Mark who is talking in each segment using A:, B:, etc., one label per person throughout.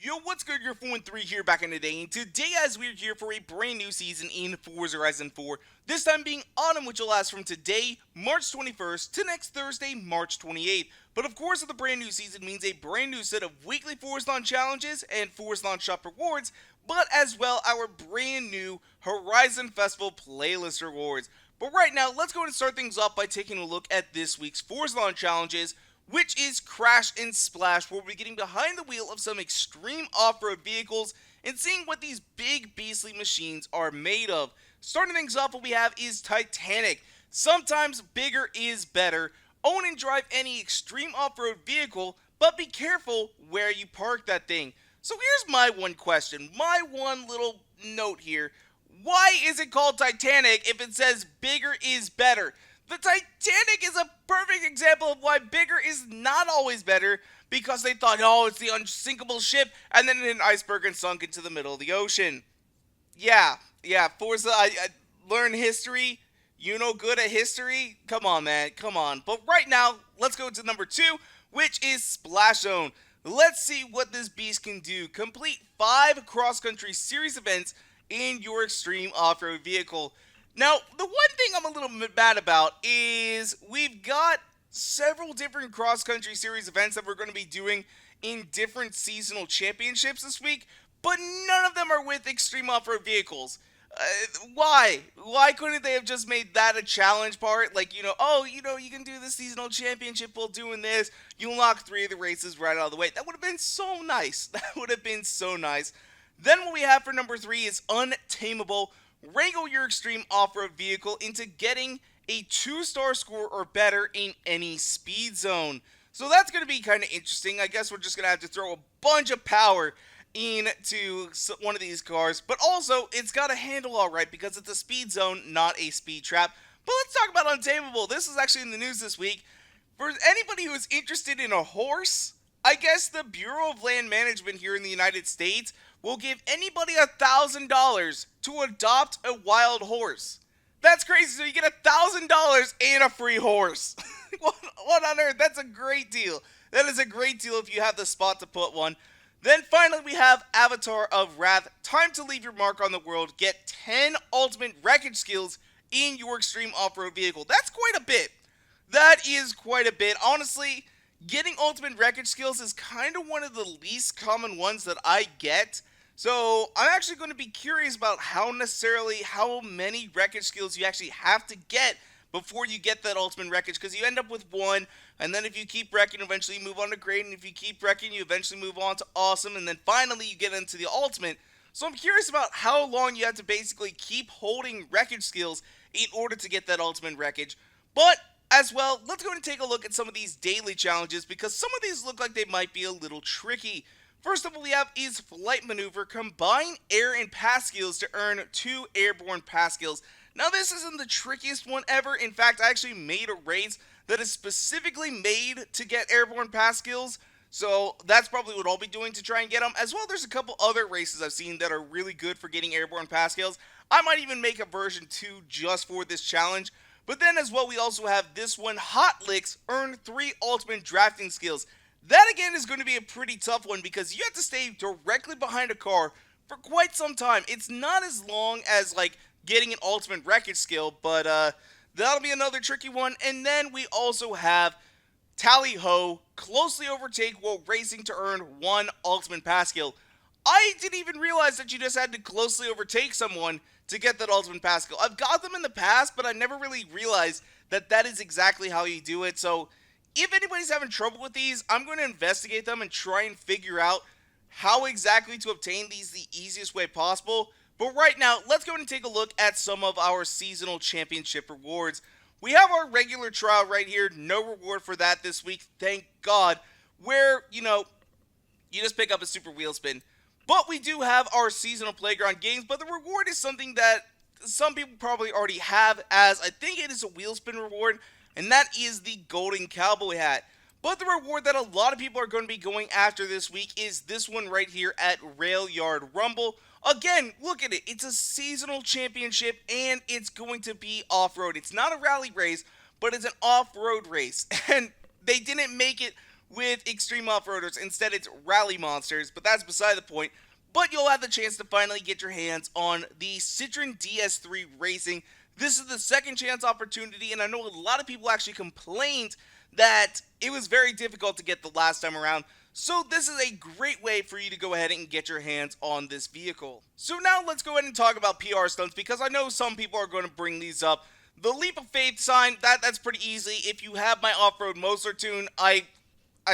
A: Yo, what's good? Your 4-3 here back in the day, and today as we're here for a brand new season in Forza Horizon 4, this time being autumn, which will last from today, March 21st, to next Thursday, March 28th. But of course, the brand new season means a brand new set of weekly Forzathon challenges and Forzathon Shop rewards, but as well our brand new Horizon Festival playlist rewards. But right now, let's go ahead and start things off by taking a look at this week's Forzathon challenges, which is Crash and Splash, where we'll be getting behind the wheel of some extreme off-road vehicles and seeing what these big beastly machines are made of. Starting things off, what we have is Titanic. Sometimes bigger is better. Own and drive any extreme off-road vehicle, but be careful where you park that thing. So here's my one question, my one little note here. Why is it called Titanic if it says bigger is better? The Titanic is a perfect example of why bigger is not always better, because they thought, oh, it's the unsinkable ship, and then an iceberg and sunk into the middle of the ocean. Yeah, Forza, I learn history. You know good at history? Come on, man, come on. But right now, let's go to number 2, which is Splash Zone. Let's see what this beast can do. Complete 5 cross-country series events in your extreme off-road vehicle. Now, the one thing I'm a little bit mad about is we've got several different cross-country series events that we're going to be doing in different seasonal championships this week, but none of them are with extreme off-road vehicles. Why? Why couldn't they have just made that a challenge part? Like, you can do the seasonal championship while doing this. You unlock 3 of the races right out of the way. That would have been so nice. That would have been so nice. Then what we have for number 3 is Untamable. Wrangle your extreme off-road vehicle into getting a 2-star score or better in any speed zone. So that's going to be kind of interesting. I guess we're just going to have to throw a bunch of power into one of these cars. But also, it's got to handle all right because it's a speed zone, not a speed trap. But let's talk about Untamable. This is actually in the news this week. For anybody who is interested in a horse, I guess the Bureau of Land Management here in the United States will give anybody $1,000 to adopt a wild horse. That's crazy. So you get $1,000 and a free horse. What on earth? That's a great deal. That is a great deal if you have the spot to put one. Then finally we have Avatar of Wrath. Time to leave your mark on the world. Get 10 ultimate wreckage skills in your extreme off-road vehicle. That's quite a bit. That is quite a bit. Honestly, getting ultimate wreckage skills is kind of one of the least common ones that I get. So I'm actually going to be curious about how many wreckage skills you actually have to get before you get that ultimate wreckage, because you end up with 1, and then if you keep wrecking, eventually you move on to great, and if you keep wrecking, you eventually move on to awesome, and then finally you get into the ultimate. So I'm curious about how long you have to basically keep holding wreckage skills in order to get that ultimate wreckage. But as well, let's go and take a look at some of these daily challenges, because some of these look like they might be a little tricky. First of all, we have is Flight Maneuver. Combine air and pass skills to earn 2 airborne pass skills. Now, this isn't the trickiest one ever. In fact, I actually made a race that is specifically made to get airborne pass skills. So that's probably what I'll be doing to try and get them. As well, there's a couple other races I've seen that are really good for getting airborne pass skills. I might even make a version 2 just for this challenge. But then as well, we also have this one, Hot Licks. Earn 3 ultimate drafting skills. That again is going to be a pretty tough one because you have to stay directly behind a car for quite some time. It's not as long as like getting an ultimate wreckage skill, but that'll be another tricky one. And then we also have Tally Ho, closely overtake while racing to earn 1 ultimate pass skill. I didn't even realize that you just had to closely overtake someone to get that ultimate pass skill. I've got them in the past, but I never really realized that that is exactly how you do it. So if anybody's having trouble with these, I'm going to investigate them and try and figure out how exactly to obtain these the easiest way possible. But right now, let's go and take a look at some of our seasonal championship rewards. We have our regular trial right here. No reward for that this week, thank God, where, you just pick up a super wheel spin. But we do have our seasonal playground games, but the reward is something that some people probably already have, as I think it is a wheel spin reward, and that is the golden cowboy hat. But the reward that a lot of people are going to be going after this week is this one right here at Rail Yard Rumble. Again, look at it. It's a seasonal championship, and it's going to be off-road. It's not a rally race, but it's an off-road race. And they didn't make it with Extreme Off-Roaders. Instead, it's Rally Monsters, but that's beside the point. But you'll have the chance to finally get your hands on the Citroen DS3 Racing. This is the second chance opportunity, and I know a lot of people actually complained that it was very difficult to get the last time around. So this is a great way for you to go ahead and get your hands on this vehicle. So now let's go ahead and talk about PR stunts, because I know some people are going to bring these up. The Leap of Faith sign, that's pretty easy. If you have my off-road Mosler tune, I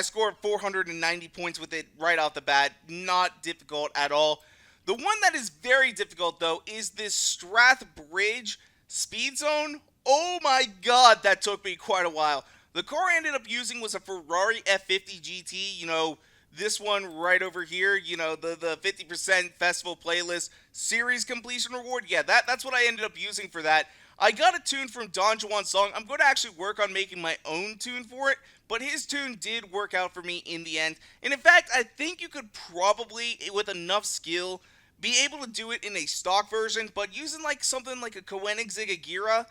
A: scored 490 points with it right off the bat. Not difficult at all. The one that is very difficult, though, is this Strath Bridge Speed Zone. Oh my god, that took me quite a while. The car I ended up using was a Ferrari F50 GT, you know, this one right over here, you know, the 50% Festival Playlist Series Completion Reward. Yeah, that's what I ended up using for that. I got a tune from Don Juan's song. I'm going to actually work on making my own tune for it, but his tune did work out for me in the end. And in fact, I think you could probably, with enough skill, be able to do it in a stock version, but using like something like a Koenig Gira,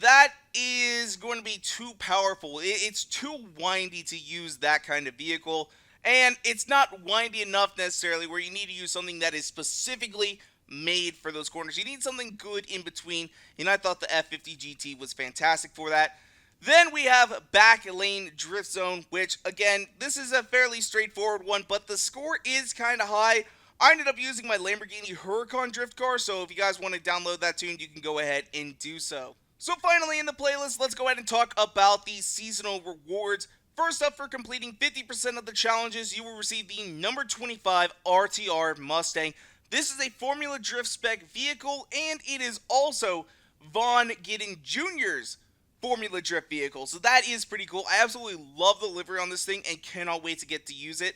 A: that is going to be too powerful. It's too windy to use that kind of vehicle, and it's not windy enough necessarily where you need to use something that is specifically made for those corners. You need something good in between, and I thought the F50 GT was fantastic for that. Then we have Back Lane Drift Zone, which, again, this is a fairly straightforward one, but the score is kind of high. I ended up using my Lamborghini Huracan drift car, so if you guys want to download that tune, you can go ahead and do so. So finally in the playlist, let's go ahead and talk about the seasonal rewards. First up, for completing 50% of the challenges, you will receive the number 25 RTR Mustang. This is a Formula Drift spec vehicle, and it is also Vaugn Gittin Jr.'s Formula Drift vehicle. So that is pretty cool. I absolutely love the livery on this thing and cannot wait to get to use it.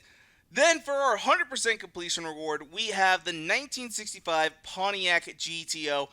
A: Then for our 100% completion reward, we have the 1965 Pontiac GTO.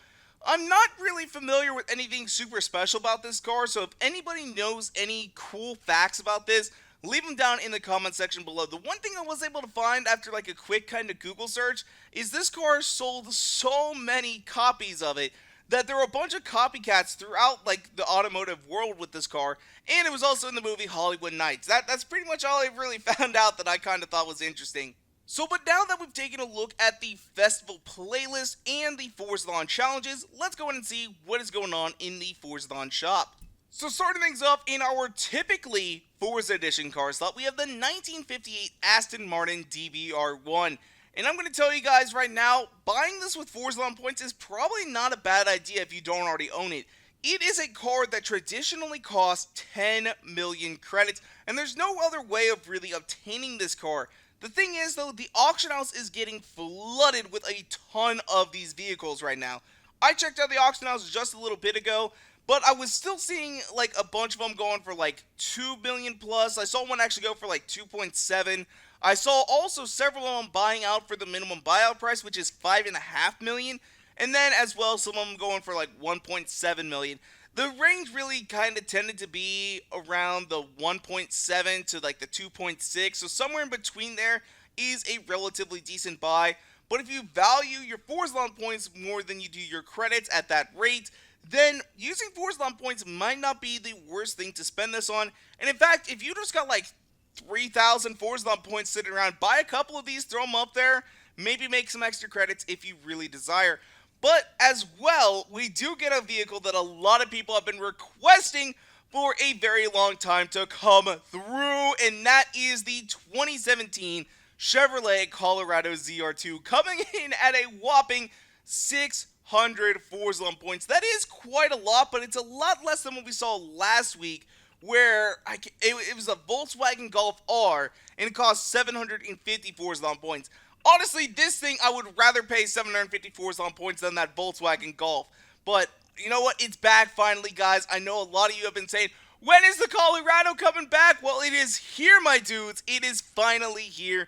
A: I'm not really familiar with anything super special about this car, so if anybody knows any cool facts about this, leave them down in the comment section below. The one thing I was able to find after like a quick kind of Google search is this car sold so many copies of it that there were a bunch of copycats throughout like the automotive world with this car, and it was also in the movie Hollywood Nights. That's pretty much all I really found out that I kind of thought was interesting. So, but now that we've taken a look at the festival playlist and the Forzathon challenges, let's go in and see what is going on in the Forzathon shop. So starting things off in our typically Forza Edition car slot, we have the 1958 Aston Martin DBR1. And I'm going to tell you guys right now, buying this with Forzathon points is probably not a bad idea if you don't already own it. It is a car that traditionally costs 10 million credits, and there's no other way of really obtaining this car. The thing is, though, the auction house is getting flooded with a ton of these vehicles right now. I checked out the auction house just a little bit ago, but I was still seeing like a bunch of them going for like 2 million plus. I saw one actually go for like 2.7. I saw also several of them buying out for the minimum buyout price, which is 5.5 million. And then as well, some of them going for like 1.7 million. The range really kind of tended to be around the 1.7 to like the 2.6. So somewhere in between there is a relatively decent buy. But if you value your Forzathon points more than you do your credits at that rate, then using Forzathon points might not be the worst thing to spend this on. And in fact, if you just got like 3,000 Forzathon points sitting around, buy a couple of these, throw them up there, maybe make some extra credits if you really desire. But as well, we do get a vehicle that a lot of people have been requesting for a very long time to come through, and that is the 2017 Chevrolet Colorado ZR2, coming in at a whopping 600 Forzathon points. That is quite a lot, but it's a lot less than what we saw last week, where it was a Volkswagen Golf R, and it cost 750 Forzathon points. Honestly, this thing, I would rather pay 750 Forzathon points than that Volkswagen Golf. But, you know what? It's back finally, guys. I know a lot of you have been saying, when is the Colorado coming back? Well, it is here, my dudes. It is finally here.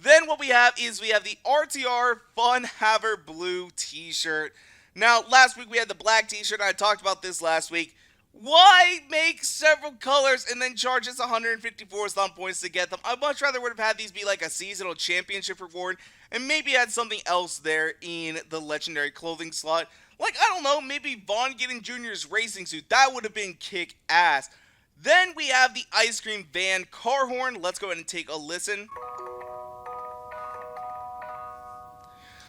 A: Then what we have is we have the RTR Fun Haver Blue Tee Shirt. Now, last week we had the black T-shirt. I talked about this last week. Why make several colors and then charge us 150 Forzathon points to get them? I much rather would have had these be like a seasonal championship reward and maybe had something else there in the legendary clothing slot. Like, I don't know, maybe Vaugn Gittin Jr.'s racing suit. That would have been kick-ass. Then we have the ice cream van car horn. Let's go ahead and take a listen.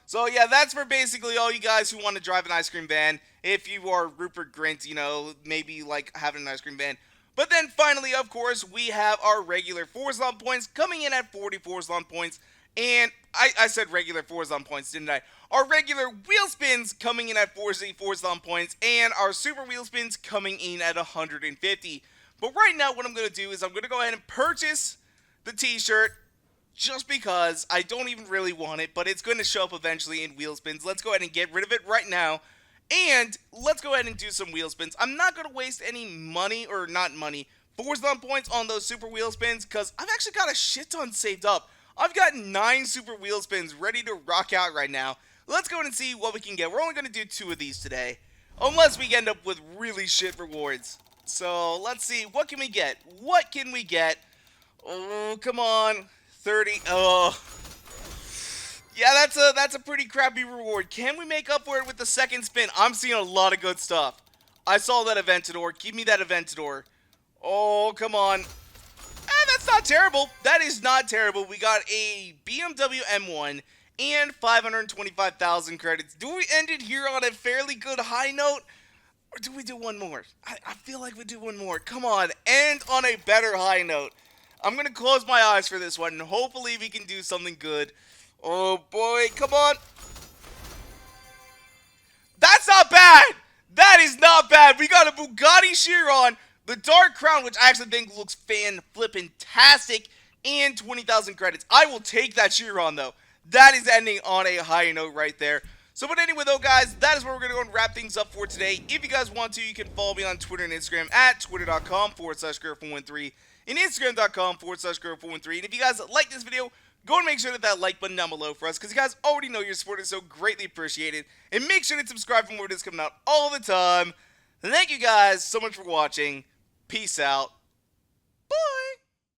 A: So yeah, that's for basically all you guys who want to drive an ice cream van. If you are Rupert Grint, you know, maybe like having an ice cream van. But then finally, of course, we have our regular Forzathon points coming in at 40 Forzathon points. And I said regular Forzathon points, didn't I? Our regular wheel spins coming in at 40 Forzathon points, and our super wheel spins coming in at 150. But right now, what I'm going to do is I'm going to go ahead and purchase the t-shirt, just because I don't even really want it, but it's going to show up eventually in wheel spins. Let's go ahead and get rid of it right now. And let's go ahead and do some wheel spins. I'm not going to waste any money, or not money, Forzathon points on those super wheel spins, because I've actually got a shit ton saved up. I've got 9 super wheel spins ready to rock out right now. Let's go ahead and see what we can get. We're only going to do 2 of these today, unless we end up with really shit rewards. So let's see, what can we get? What can we get? Oh, come on. 30. Oh. Yeah, that's a pretty crappy reward. Can we make up for it with the second spin? I'm seeing a lot of good stuff. I saw that Aventador. Give me that Aventador. Oh, come on. That's not terrible. That is not terrible. We got a BMW M1 and 525,000 credits. Do we end it here on a fairly good high note? Or do we do one more? I feel like we do one more. Come on, end on a better high note. I'm going to close my eyes for this one, and hopefully we can do something good. Oh, boy. Come on. That's not bad. That is not bad. We got a Bugatti Chiron, the Dark Crown, which I actually think looks fan-flippin-tastic, and 20,000 credits. I will take that Chiron, though. That is ending on a high note right there. So, but anyway, though, guys, that is where we're going to go and wrap things up for today. If you guys want to, you can follow me on Twitter and Instagram at twitter.com/girl413 and instagram.com/girl413. And if you guys like this video, go and make sure to hit that like button down below for us, because you guys already know your support is so greatly appreciated. And make sure to subscribe for more videos coming out all the time. Thank you guys so much for watching. Peace out.